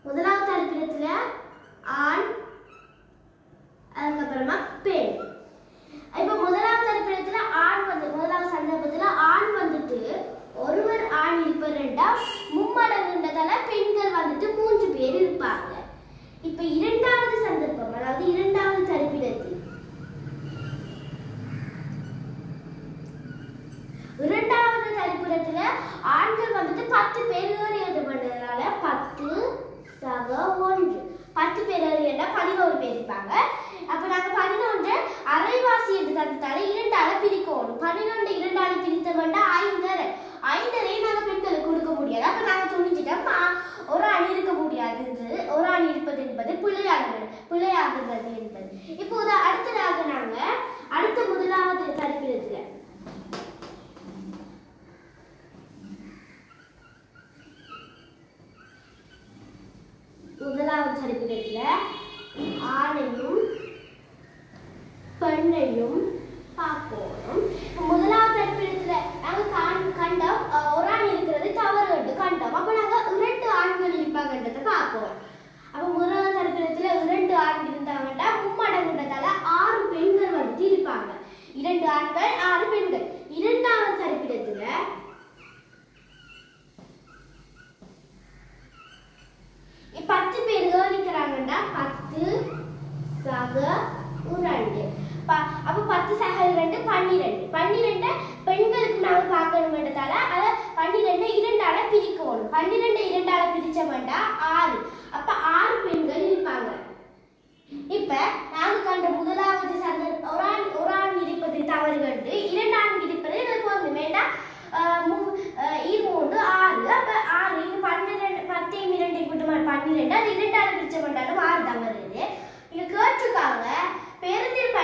முதலாவது தரிப்பிடத்துல ஆண் அதுக்கப்புறமா பெண். இப்ப முதலாவது தரிப்பிடத்துல ஆண் முதலாவது சந்தர்ப்பத்துல ஆண் வந்துட்டு ஒருவர் ஆண் இருப்பா மும்மடங்குன்றதால பெண்கள் வந்துட்டு 3 பேர் இருப்பாங்க. இப்ப இரண்டாவது சந்தர்ப்பம் அதாவது இரண்டாவது தரிப்பிடத்தில் ஆண்கள் வந்துட்டு 10 பேர் ஏறியது பண்ணதுனால 10 சக 1 10 பேர் ஏறியண்டா 11 பேர் இருப்பாங்க. அப்ப நாங்க 11 அரைவாசி என்று தந்தால 2ஆல பிரிக்கணும். 11 2ஆல பிரித்தவண்டா 5 நாங்க பெண்களுக்கு கொடுக்க முடியாது. அப்ப நாங்க துணிஞ்சிட்டோம் ஒரு ஆண் இருக்க முடியாது, ஒரு ஆண் இருப்பது என்பது பிழையாகிறது என்பது. இப்போது அடுத்ததாக நாங்க அடுத்த முதலாவது தரிப்பிடத்துல முதலாவது தரிப்பிடத்துல ஆணையும் பெண்ணையும் பார்க்கணும். முதலாவது தரிப்பிடத்துல நாங்க கண்டோம் ஒரு ஆண் இருக்கிறது தவறு கண்டோம். அப்ப நாங்க 2 ஆண்கள் இருப்பாங்கன்றதை பார்ப்போம். அப்ப முதலாவது தரிப்பிடத்துல 2 ஆண்கள் இருந்தாங்கன்னா மும்மடங்குன்றதால 6 பெண்கள் வந்துட்டு இருப்பாங்க. 2 ஆண்கள் 6 பெண்கள். இரண்டாவது தரிப்பிடத்துல 10 பேர் இருக்கிறாங்கன்னா 10 சக 2 அப்ப 10 சக 2 12 பெண்களுக்கு நாம பார்க்கணும்ன்றதால அத 12 2ஆல பிரிக்கணும். 12 2ஆல பிரிச்ச வேண்டா 6 அப்ப 6 பெண்கள் இருப்பாங்க. இப்ப நாங்க கண்ட முதலாவது ஒரு ஆண் இருப்பது தவறு கண்டு 2 ஆண் இருப்பது பொருள் வேண்டாம். 3 6 அப்ப 6 இது 12 10 2 கூட்டமா 12 அது 2ஆல பிரிச்ச வேண்டாலும் 6 தான் வருது. இங்க கேட்டிருக்காங்க பெருந்தில்